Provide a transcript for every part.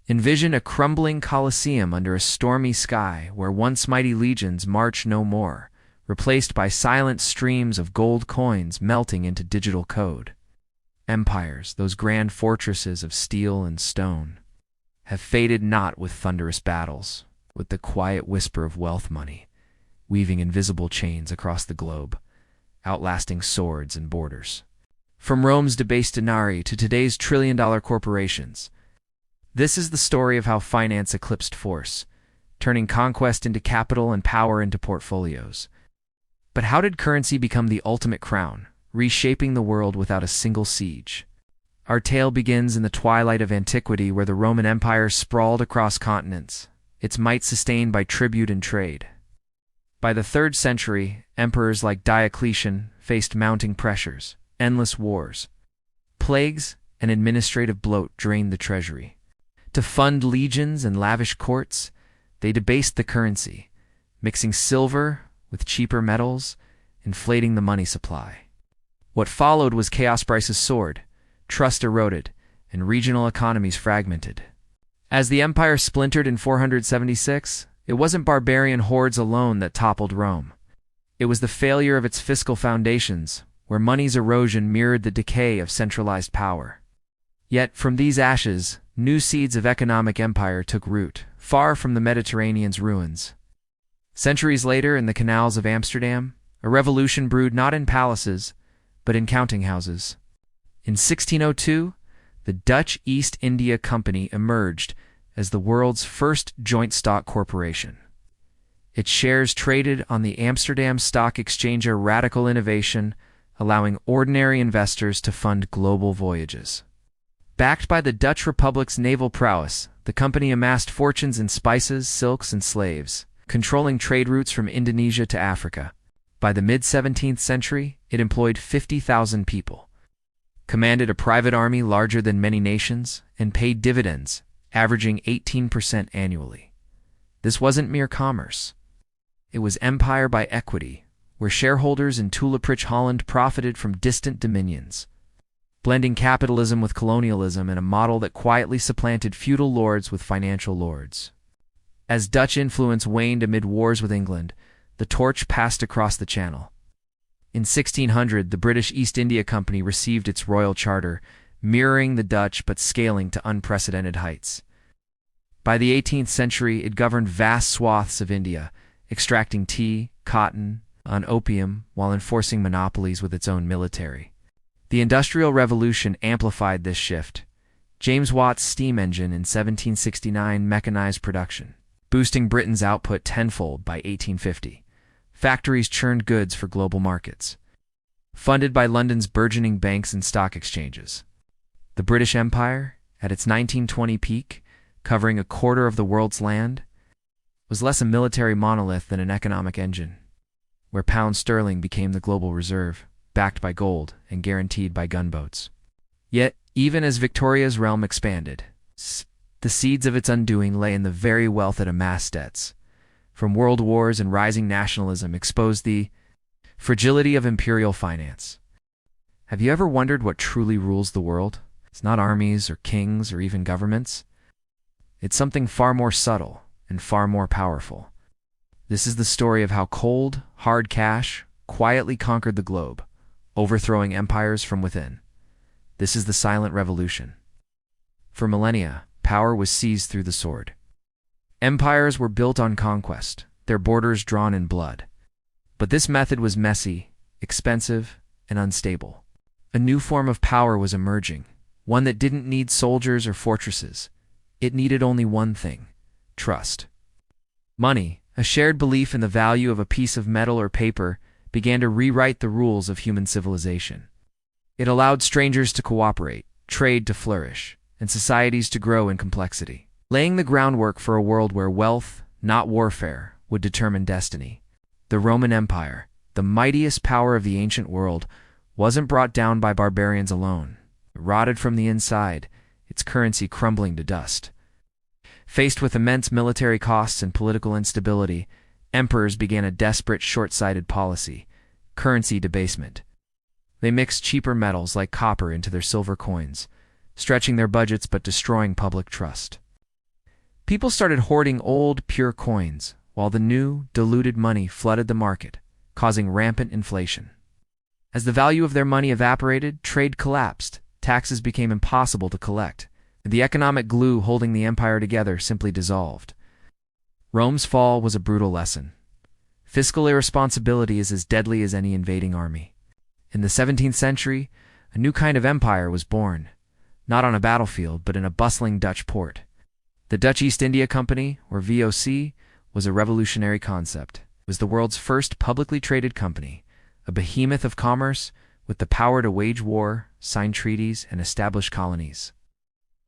Envision a crumbling Colosseum under a stormy sky where once mighty legions march no more, replaced by silent streams of gold coins melting into digital code. Empires, those grand fortresses of steel and stone, have faded not with thunderous battles, with the quiet whisper of wealth money, weaving invisible chains across the globe, outlasting swords and borders. From Rome's debased denarii to today's trillion-dollar corporations, this is the story of how finance eclipsed force, turning conquest into capital and power into portfolios. But how did currency become the ultimate crown, reshaping the world without a single siege? Our tale begins in the twilight of antiquity, where the Roman Empire sprawled across continents, its might sustained by tribute and trade. By the 3rd century, emperors like Diocletian faced mounting pressures, endless wars. Plagues and administrative bloat drained the treasury. To fund legions and lavish courts, they debased the currency, mixing silver with cheaper metals, inflating the money supply. What followed was chaos. Prices soared, trust eroded, and regional economies fragmented. As the empire splintered in 476, it wasn't barbarian hordes alone that toppled Rome. It was the failure of its fiscal foundations, where money's erosion mirrored the decay of centralized power. Yet, from these ashes, new seeds of economic empire took root, far from the Mediterranean's ruins. Centuries later, in the canals of Amsterdam, a revolution brewed not in palaces, but in counting houses. In 1602, the Dutch East India Company emerged as the world's first joint stock corporation. Its shares traded on the Amsterdam Stock Exchange, a radical innovation, allowing ordinary investors to fund global voyages. Backed by the Dutch Republic's naval prowess, the company amassed fortunes in spices, silks, and slaves, controlling trade routes from Indonesia to Africa. By the mid-17th century, it employed 50,000 people, commanded a private army larger than many nations, and paid dividends, averaging 18% annually. This wasn't mere commerce. It was empire by equity, where shareholders in tulip-rich Holland profited from distant dominions, blending capitalism with colonialism in a model that quietly supplanted feudal lords with financial lords. As Dutch influence waned amid wars with England, the torch passed across the Channel. In 1600, the British East India Company received its royal charter, mirroring the Dutch but scaling to unprecedented heights. By the 18th century, it governed vast swaths of India, extracting tea, cotton, and opium while enforcing monopolies with its own military. The Industrial Revolution amplified this shift. James Watt's steam engine in 1769 mechanized production, boosting Britain's output tenfold by 1850. Factories churned goods for global markets, funded by London's burgeoning banks and stock exchanges. The British Empire, at its 1920 peak, covering a quarter of the world's land, was less a military monolith than an economic engine, where pound sterling became the global reserve, backed by gold and guaranteed by gunboats. Yet, even as Victoria's realm expanded, the seeds of its undoing lay in the very wealth it amassed. Debts from world wars and rising nationalism exposed the fragility of imperial finance. Have you ever wondered what truly rules the world? It's not armies or kings or even governments. It's something far more subtle and far more powerful. This is the story of how cold, hard cash quietly conquered the globe, overthrowing empires from within. This is the silent revolution. For millennia, power was seized through the sword. Empires were built on conquest, their borders drawn in blood. But this method was messy, expensive, and unstable. A new form of power was emerging, one that didn't need soldiers or fortresses. It needed only one thing: trust. Money, a shared belief in the value of a piece of metal or paper, began to rewrite the rules of human civilization. It allowed strangers to cooperate, trade to flourish, and societies to grow in complexity, laying the groundwork for a world where wealth, not warfare, would determine destiny. The Roman Empire, the mightiest power of the ancient world, wasn't brought down by barbarians alone. It rotted from the inside, its currency crumbling to dust. Faced with immense military costs and political instability, emperors began a desperate, short-sighted policy: currency debasement. They mixed cheaper metals like copper into their silver coins, stretching their budgets but destroying public trust. People started hoarding old, pure coins, while the new, diluted money flooded the market, causing rampant inflation. As the value of their money evaporated, trade collapsed, taxes became impossible to collect, and the economic glue holding the empire together simply dissolved. Rome's fall was a brutal lesson. Fiscal irresponsibility is as deadly as any invading army. In the 17th century, a new kind of empire was born, not on a battlefield, but in a bustling Dutch port. The Dutch East India Company, or VOC, was a revolutionary concept. It was the world's first publicly traded company, a behemoth of commerce with the power to wage war, sign treaties, and establish colonies.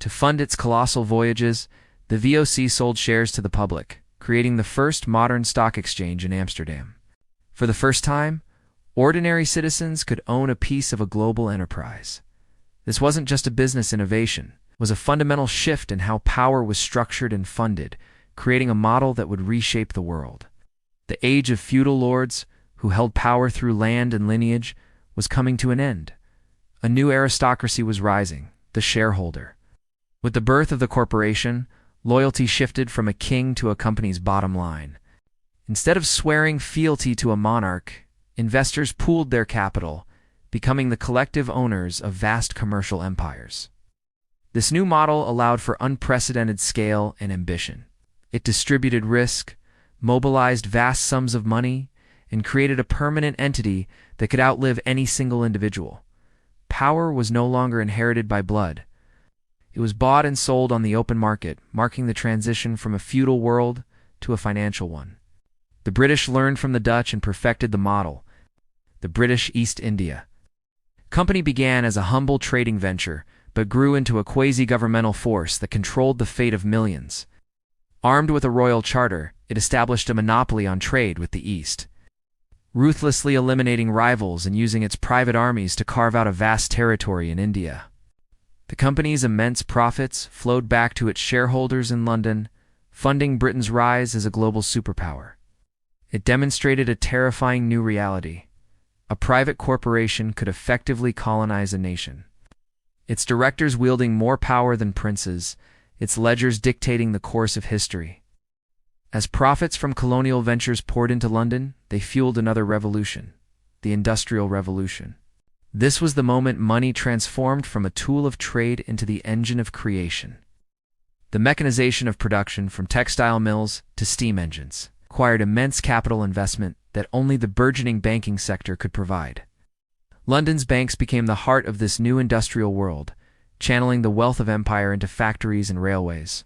To fund its colossal voyages, the VOC sold shares to the public, creating the first modern stock exchange in Amsterdam. For the first time, ordinary citizens could own a piece of a global enterprise. This wasn't just a business innovation. It was a fundamental shift in how power was structured and funded, creating a model that would reshape the world. The age of feudal lords, who held power through land and lineage, was coming to an end. A new aristocracy was rising, the shareholder. With the birth of the corporation, loyalty shifted from a king to a company's bottom line. Instead of swearing fealty to a monarch, investors pooled their capital, becoming the collective owners of vast commercial empires. This new model allowed for unprecedented scale and ambition. It distributed risk, mobilized vast sums of money, and created a permanent entity that could outlive any single individual. Power was no longer inherited by blood. It was bought and sold on the open market, marking the transition from a feudal world to a financial one. The British learned from the Dutch and perfected the model. The British East India Company began as a humble trading venture, but grew into a quasi-governmental force that controlled the fate of millions. Armed with a royal charter, it established a monopoly on trade with the East, ruthlessly eliminating rivals and using its private armies to carve out a vast territory in India. The company's immense profits flowed back to its shareholders in London, funding Britain's rise as a global superpower. It demonstrated a terrifying new reality. A private corporation could effectively colonize a nation. Its directors wielding more power than princes, its ledgers dictating the course of history. As profits from colonial ventures poured into London, they fueled another revolution, the Industrial Revolution. This was the moment money transformed from a tool of trade into the engine of creation. The mechanization of production, from textile mills to steam engines, required immense capital investment that only the burgeoning banking sector could provide. London's banks became the heart of this new industrial world, channeling the wealth of empire into factories and railways.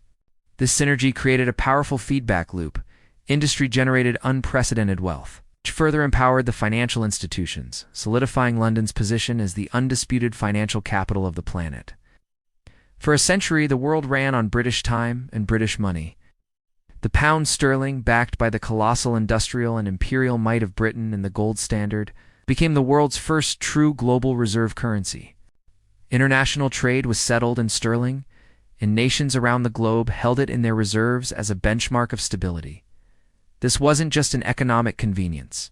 This synergy created a powerful feedback loop. Industry generated unprecedented wealth, which further empowered the financial institutions, solidifying London's position as the undisputed financial capital of the planet. For a century, the world ran on British time and British money. The pound sterling, backed by the colossal industrial and imperial might of Britain and the gold standard, became the world's first true global reserve currency. International trade was settled in sterling, and nations around the globe held it in their reserves as a benchmark of stability. This wasn't just an economic convenience.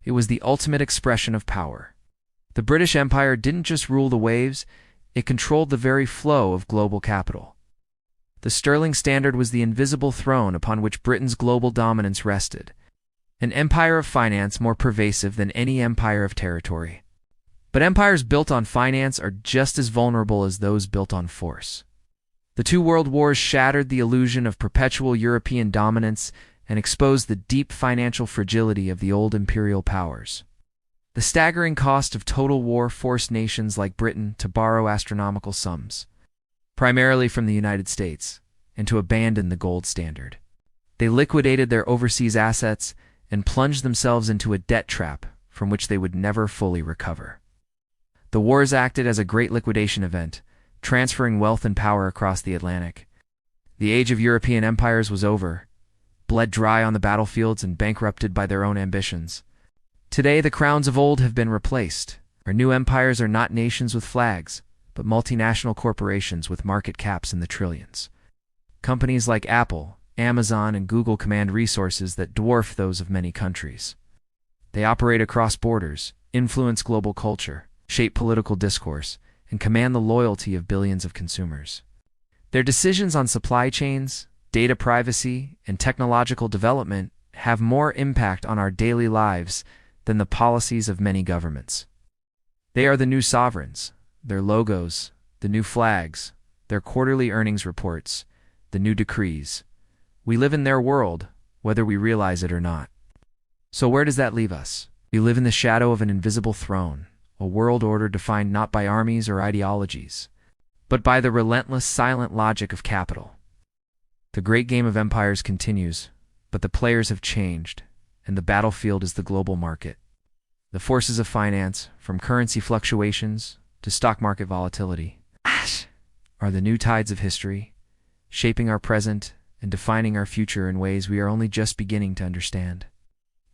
It was the ultimate expression of power. The British Empire didn't just rule the waves, it controlled the very flow of global capital. The sterling standard was the invisible throne upon which Britain's global dominance rested, an empire of finance more pervasive than any empire of territory. But empires built on finance are just as vulnerable as those built on force. The two world wars shattered the illusion of perpetual European dominance and exposed the deep financial fragility of the old imperial powers. The staggering cost of total war forced nations like Britain to borrow astronomical sums, primarily from the United States, and to abandon the gold standard. They liquidated their overseas assets and plunged themselves into a debt trap from which they would never fully recover. The wars acted as a great liquidation event, transferring wealth and power across the Atlantic. The age of European empires was over, bled dry on the battlefields and bankrupted by their own ambitions. Today, the crowns of old have been replaced. Our new empires are not nations with flags, but multinational corporations with market caps in the trillions. Companies like Apple, Amazon, and Google command resources that dwarf those of many countries. They operate across borders, influence global culture, shape political discourse, and command the loyalty of billions of consumers. Their decisions on supply chains, data privacy, and technological development have more impact on our daily lives than the policies of many governments. They are the new sovereigns, their logos, the new flags, their quarterly earnings reports, the new decrees. We live in their world, whether we realize it or not. So where does that leave us? We live in the shadow of an invisible throne, a world order defined not by armies or ideologies, but by the relentless, silent logic of capital. The great game of empires continues, but the players have changed, and the battlefield is the global market. The forces of finance, from currency fluctuations to stock market volatility, are the new tides of history, shaping our present and defining our future in ways we are only just beginning to understand.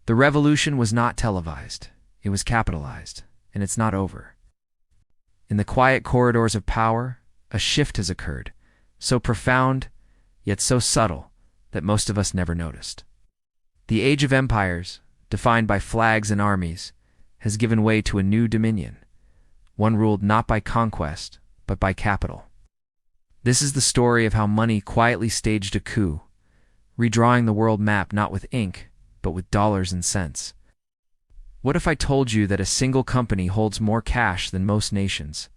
The revolution was not televised, it was capitalized, and it's not over. In the quiet corridors of power, a shift has occurred, so profound, yet so subtle, that most of us never noticed. The age of empires, defined by flags and armies, has given way to a new dominion, one ruled not by conquest, but by capital. This is the story of how money quietly staged a coup, redrawing the world map not with ink, but with dollars and cents. What if I told you that a single company holds more cash than most nations?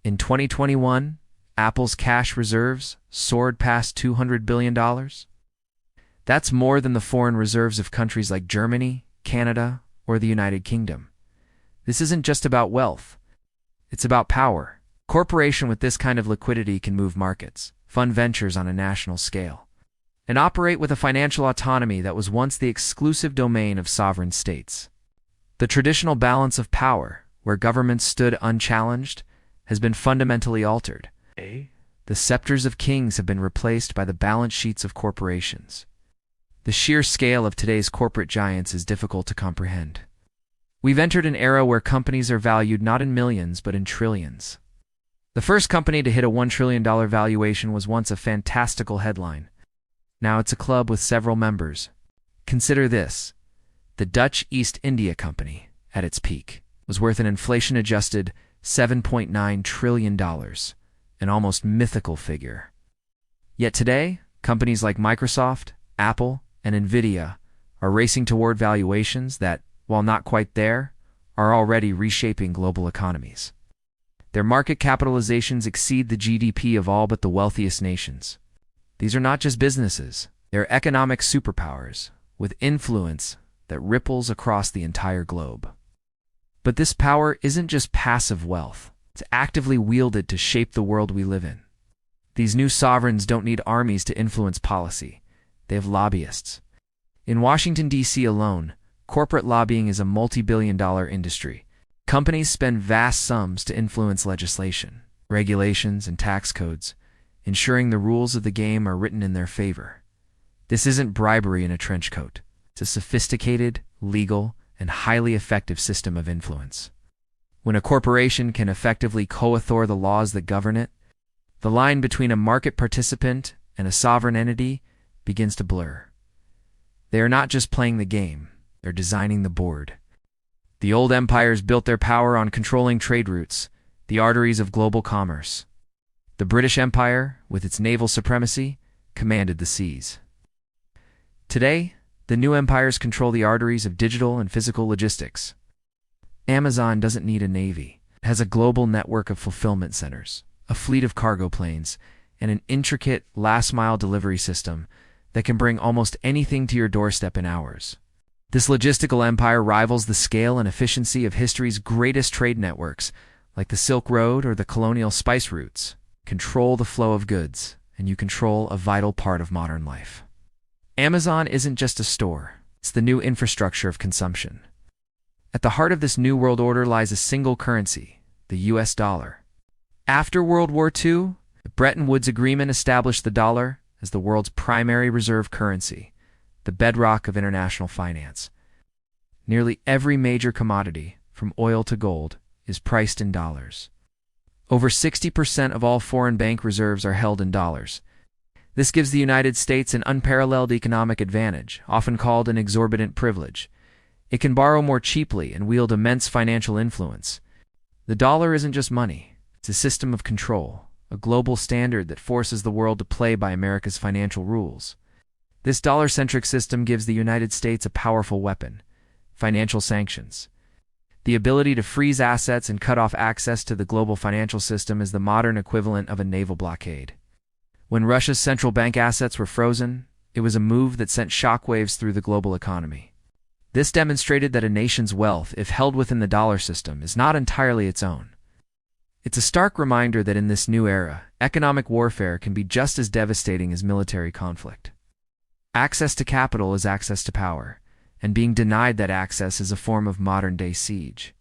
In 2021, Apple's cash reserves soared past $200 billion. That's more than the foreign reserves of countries like Germany, Canada, or the United Kingdom. This isn't just about wealth. It's about power. A corporation with this kind of liquidity can move markets, fund ventures on a national scale, and operate with a financial autonomy that was once the exclusive domain of sovereign states. The traditional balance of power, where governments stood unchallenged, has been fundamentally altered. The scepters of kings have been replaced by the balance sheets of corporations. The sheer scale of today's corporate giants is difficult to comprehend. We've entered an era where companies are valued not in millions but in trillions. The first company to hit a $1 trillion valuation was once a fantastical headline. Now it's a club with several members. Consider this. The Dutch East India Company, at its peak, was worth an inflation-adjusted $7.9 trillion, an almost mythical figure. Yet today, companies like Microsoft, Apple, and Nvidia are racing toward valuations that, while not quite there, are already reshaping global economies. Their market capitalizations exceed the GDP of all but the wealthiest nations. These are not just businesses, they're economic superpowers, with influence that ripples across the entire globe. But this power isn't just passive wealth, it's actively wielded to shape the world we live in. These new sovereigns don't need armies to influence policy, they have lobbyists. In Washington, D.C. alone, corporate lobbying is a multi-billion-dollar industry. Companies spend vast sums to influence legislation, regulations, and tax codes, ensuring the rules of the game are written in their favor. This isn't bribery in a trench coat. It's a sophisticated, legal, and highly effective system of influence. When a corporation can effectively co-author the laws that govern it, the line between a market participant and a sovereign entity begins to blur. They are not just playing the game, they're designing the board. The old empires built their power on controlling trade routes, the arteries of global commerce. The British Empire, with its naval supremacy, commanded the seas. Today, the new empires control the arteries of digital and physical logistics. Amazon doesn't need a navy. It has a global network of fulfillment centers, a fleet of cargo planes, and an intricate last-mile delivery system that can bring almost anything to your doorstep in hours. This logistical empire rivals the scale and efficiency of history's greatest trade networks, like the Silk Road or the colonial spice routes. Control the flow of goods, and you control a vital part of modern life. Amazon isn't just a store, it's the new infrastructure of consumption. At the heart of this new world order lies a single currency, the US dollar. After World War II, the Bretton Woods Agreement established the dollar as the world's primary reserve currency, the bedrock of international finance. Nearly every major commodity, from oil to gold, is priced in dollars. Over 60% of all foreign bank reserves are held in dollars. This gives the United States an unparalleled economic advantage, often called an exorbitant privilege. It can borrow more cheaply and wield immense financial influence. The dollar isn't just money, it's a system of control, a global standard that forces the world to play by America's financial rules. This dollar-centric system gives the United States a powerful weapon: financial sanctions. The ability to freeze assets and cut off access to the global financial system is the modern equivalent of a naval blockade. When Russia's central bank assets were frozen, it was a move that sent shockwaves through the global economy. This demonstrated that a nation's wealth, if held within the dollar system, is not entirely its own. It's a stark reminder that in this new era, economic warfare can be just as devastating as military conflict. Access to capital is access to power, and being denied that access is a form of modern-day siege.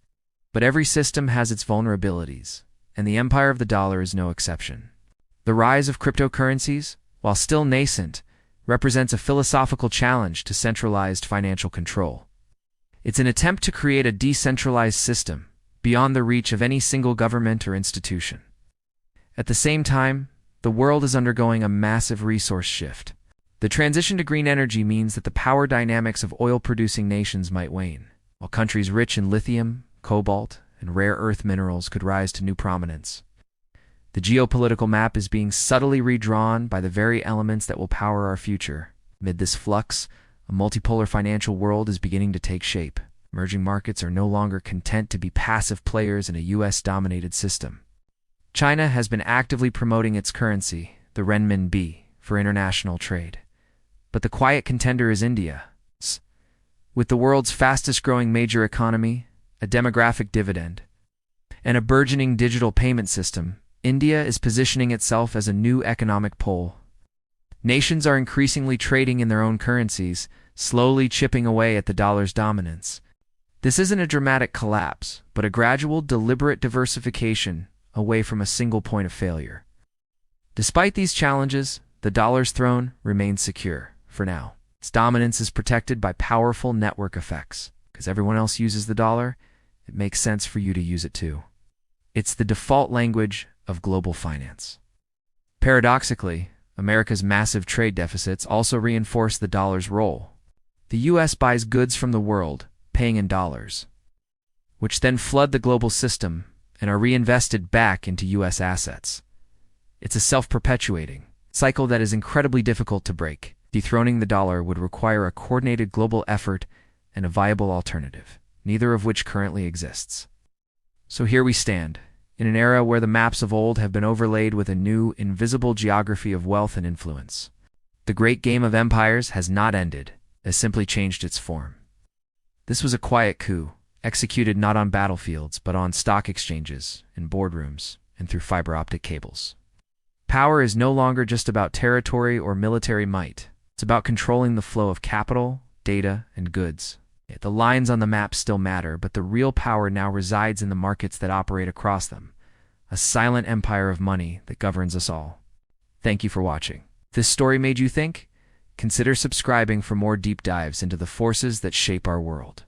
But every system has its vulnerabilities, and the empire of the dollar is no exception. The rise of cryptocurrencies, while still nascent, represents a philosophical challenge to centralized financial control. It's an attempt to create a decentralized system, beyond the reach of any single government or institution. At the same time, the world is undergoing a massive resource shift. The transition to green energy means that the power dynamics of oil-producing nations might wane, while countries rich in lithium, cobalt, and rare earth minerals could rise to new prominence. The geopolitical map is being subtly redrawn by the very elements that will power our future. Amid this flux, a multipolar financial world is beginning to take shape. Emerging markets are no longer content to be passive players in a US-dominated system. China has been actively promoting its currency, the renminbi, for international trade. But the quiet contender is India. With the world's fastest-growing major economy, a demographic dividend, and a burgeoning digital payment system, India is positioning itself as a new economic pole. Nations are increasingly trading in their own currencies, slowly chipping away at the dollar's dominance. This isn't a dramatic collapse, but a gradual, deliberate diversification away from a single point of failure. Despite these challenges, the dollar's throne remains secure. For now, its dominance is protected by powerful network effects. Because everyone else uses the dollar, it makes sense for you to use it too. It's the default language of global finance. Paradoxically, America's massive trade deficits also reinforce the dollar's role. The US buys goods from the world, paying in dollars, which then flood the global system and are reinvested back into US assets. It's a self-perpetuating cycle that is incredibly difficult to break. Dethroning the dollar would require a coordinated global effort and a viable alternative, neither of which currently exists. So here we stand, in an era where the maps of old have been overlaid with a new, invisible geography of wealth and influence. The great game of empires has not ended, it has simply changed its form. This was a quiet coup, executed not on battlefields, but on stock exchanges, in boardrooms, and through fiber optic cables. Power is no longer just about territory or military might. It's about controlling the flow of capital, data, and goods. The lines on the map still matter, but the real power now resides in the markets that operate across them, a silent empire of money that governs us all. Thank you for watching. If this story made you think, consider subscribing for more deep dives into the forces that shape our world.